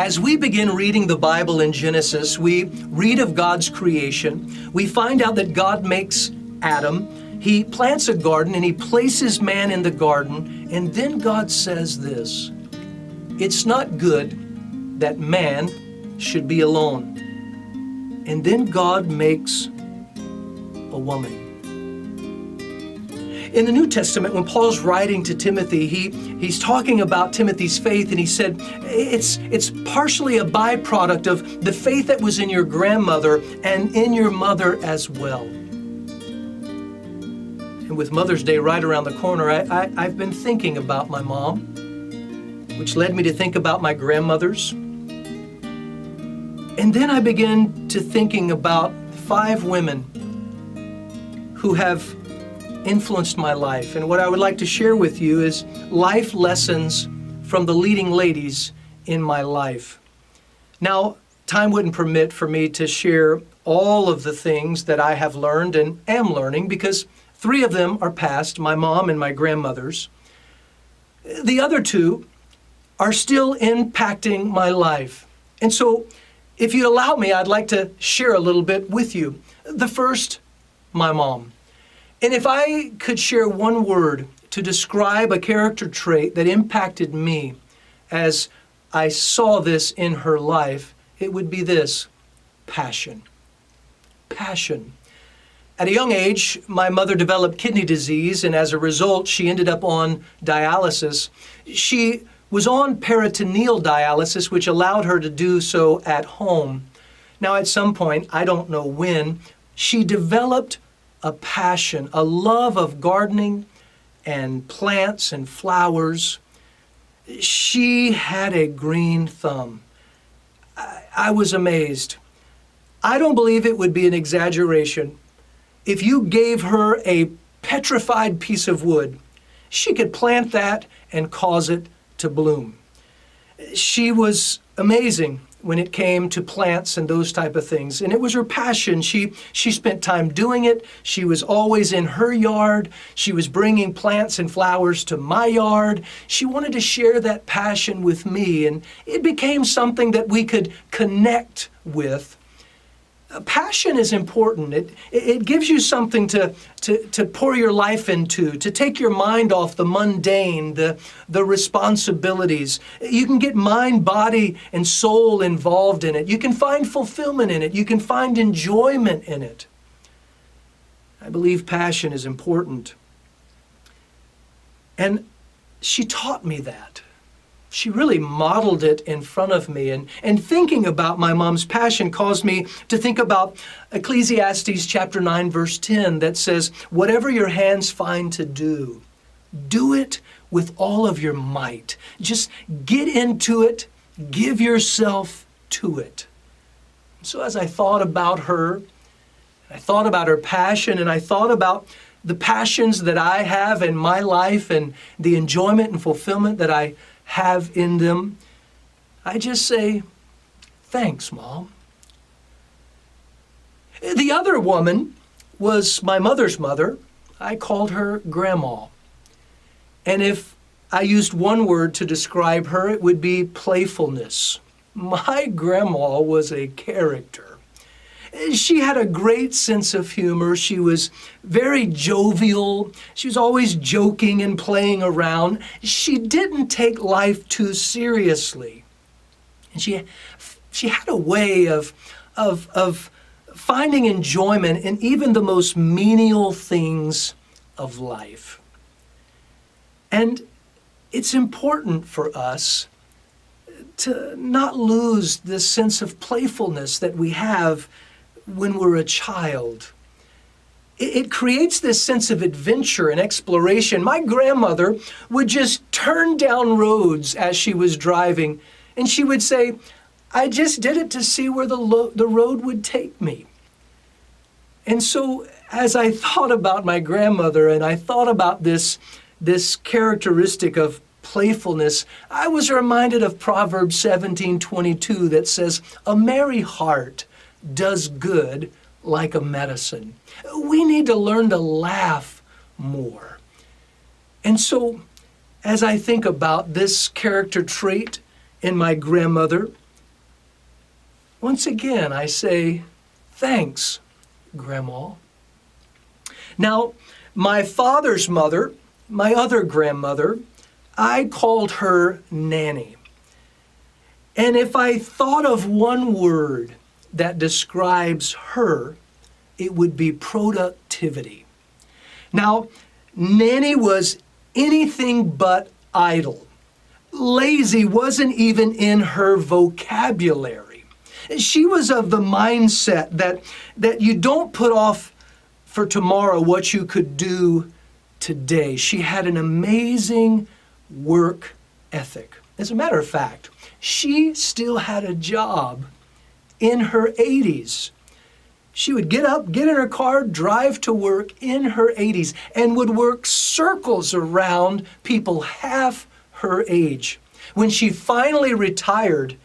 As we begin reading the Bible in Genesis, we read of God's creation. We find out that God makes Adam. He plants a garden and he places man in the garden. And then God says this, "It's not good that man should be alone." And then God makes a woman. In the New Testament, when Paul's writing to Timothy, he's talking about Timothy's faith, and he said, it's partially a byproduct of the faith that was in your grandmother and in your mother as well. And with Mother's Day right around the corner, I've been thinking about my mom, which led me to think about my grandmothers. And then I began to thinking about 5 women who have influenced my life. And what I would like to share with you is life lessons from the leading ladies in my life. Now, time wouldn't permit for me to share all of the things that I have learned and am learning, because 3 of them are past, my mom and my grandmother's. The other 2 are still impacting my life. And so, if you allow me, I'd like to share a little bit with you. The first, my mom. And if I could share one word to describe a character trait that impacted me as I saw this in her life, it would be this: passion. Passion. At a young age, my mother developed kidney disease, and as a result, she ended up on dialysis. She was on peritoneal dialysis, which allowed her to do so at home. Now, at some point, I don't know when, she developed a passion, a love of gardening and plants and flowers. She had a green thumb. I was amazed. I don't believe it would be an exaggeration if you gave her a petrified piece of wood. She could plant that and cause it to bloom. She was amazing when it came to plants and those type of things. And it was her passion. She spent time doing it. She was always in her yard. She was bringing plants and flowers to my yard. She wanted to share that passion with me, and it became something that we could connect with. Passion is important. It gives you something to pour your life into, to take your mind off the mundane, the responsibilities. You can get mind, body, and soul involved in it. You can find fulfillment in it. You can find enjoyment in it. I believe passion is important. And she taught me that. She really modeled it in front of me. And thinking about my mom's passion caused me to think about Ecclesiastes chapter 9, verse 10, that says, "Whatever your hands find to do, do it with all of your might." Just get into it. Give yourself to it. So as I thought about her, I thought about her passion, and I thought about the passions that I have in my life and the enjoyment and fulfillment that I have in them, I just say, thanks, Mom. The other woman was my mother's mother. I called her Grandma. And if I used one word to describe her, it would be playfulness. My grandma was a character. She had a great sense of humor. She was very jovial. She was always joking and playing around. She didn't take life too seriously. And she had a way of finding enjoyment in even the most menial things of life. And it's important for us to not lose this sense of playfulness that we have when we're a child. It creates this sense of adventure and exploration. My grandmother would just turn down roads as she was driving, and she would say, "I just did it to see where the road would take me." And so as I thought about my grandmother and I thought about this characteristic of playfulness, I was reminded of Proverbs 17:22 that says, "A merry heart does good like a medicine." We need to learn to laugh more. And so, as I think about this character trait in my grandmother, Once again, I say, thanks, Grandma. Now, my father's mother, my other grandmother, I called her Nanny. And if I thought of one word that describes her, it would be productivity. Now, Nanny was anything but idle. Lazy wasn't even in her vocabulary. She was of the mindset that you don't put off for tomorrow what you could do today. She had an amazing work ethic. As a matter of fact, she still had a job in her 80s. She would get up, get in her car, drive to work in her 80s, and would work circles around people half her age. When she finally retired,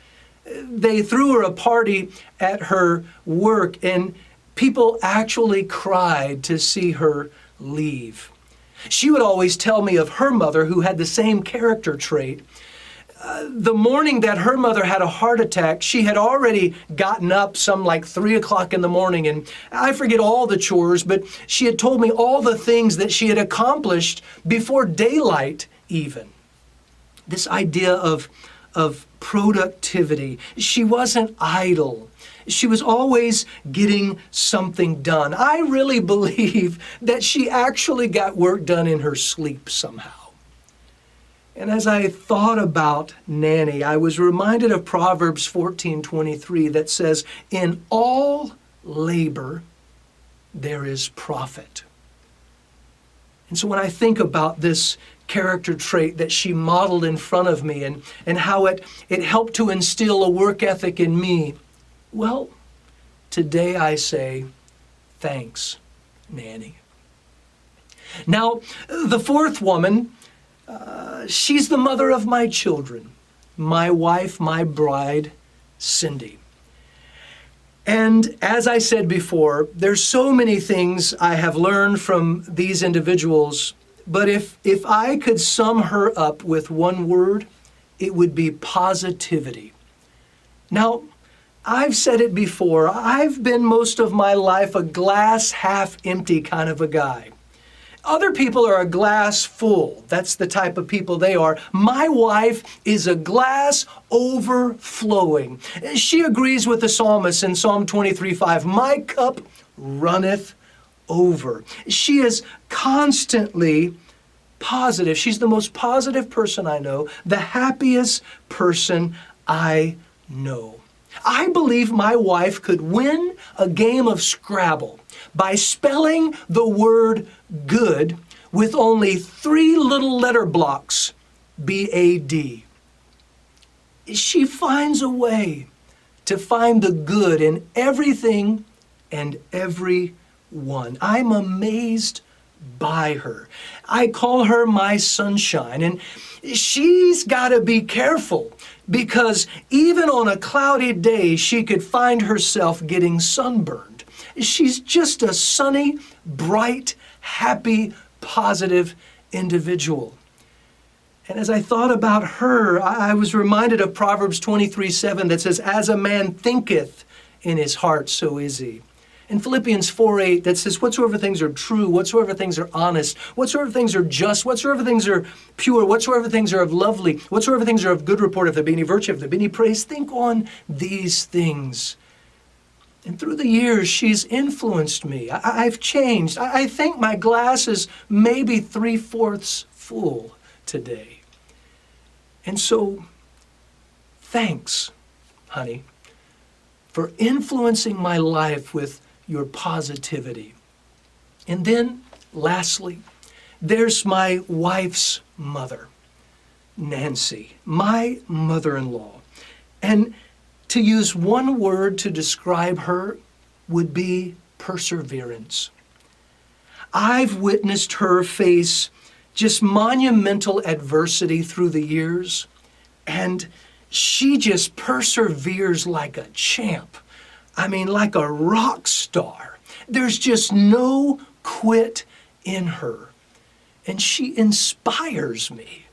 they threw her a party at her work, and people actually cried to see her leave. She would always tell me of her mother, who had the same character trait. The morning that her mother had a heart attack, she had already gotten up some like 3 o'clock in the morning, and I forget all the chores, but she had told me all the things that she had accomplished before daylight even. This idea of productivity. She wasn't idle. She was always getting something done. I really believe that she actually got work done in her sleep somehow. And as I thought about Nanny, I was reminded of Proverbs 14:23 that says, "In all labor there is profit." And so when I think about this character trait that she modeled in front of me and how it helped to instill a work ethic in me, well, today I say, thanks, Nanny. Now, the fourth woman, she's the mother of my children, my wife, my bride, Cindy. And as I said before, there's so many things I have learned from these individuals, but if I could sum her up with one word, it would be positivity. Now, I've said it before, I've been most of my life a glass half empty kind of a guy. Other people are a glass full. That's the type of people they are. My wife is a glass overflowing. She agrees with the psalmist in Psalm 23:5. My cup runneth over. She is constantly positive. She's the most positive person I know, the happiest person I know. I believe my wife could win a game of Scrabble by spelling the word good with only 3 little letter blocks, B-A-D. She finds a way to find the good in everything and everyone. I'm amazed by her. I call her my sunshine, and she's got to be careful because even on a cloudy day, she could find herself getting sunburned. She's just a sunny, bright, happy, positive individual. And as I thought about her, I was reminded of Proverbs 23:7 that says, "As a man thinketh in his heart, so is he." And Philippians 4:8 that says, "Whatsoever things are true, whatsoever things are honest, whatsoever things are just, whatsoever things are pure, whatsoever things are of lovely, whatsoever things are of good report, if there be any virtue, if there be any praise, think on these things." And through the years, she's influenced me. I've changed. I think my glass is maybe 3/4 full today. And so, thanks, honey, for influencing my life with your positivity. And then, lastly, there's my wife's mother, Nancy, my mother-in-law. And to use one word to describe her would be perseverance. I've witnessed her face just monumental adversity through the years, and she just perseveres like a champ. I mean, like a rock star. There's just no quit in her. And she inspires me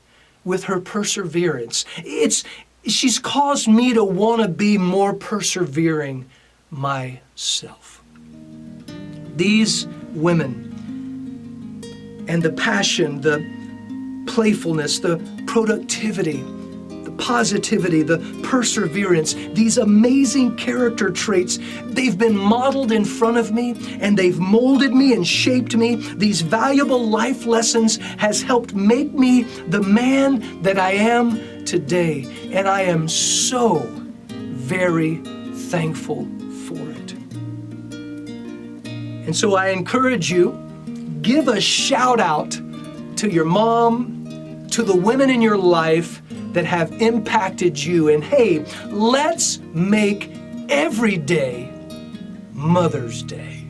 with her perseverance. It's she's caused me to want to be more persevering myself. These women and the passion, the playfulness, the productivity, the positivity, the perseverance, these amazing character traits, they've been modeled in front of me and they've molded me and shaped me. These valuable life lessons has helped make me the man that I am today. And I am so very thankful for it. And so I encourage you, give a shout out to your mom, to the women in your life that have impacted you. And hey, let's make every day Mother's Day.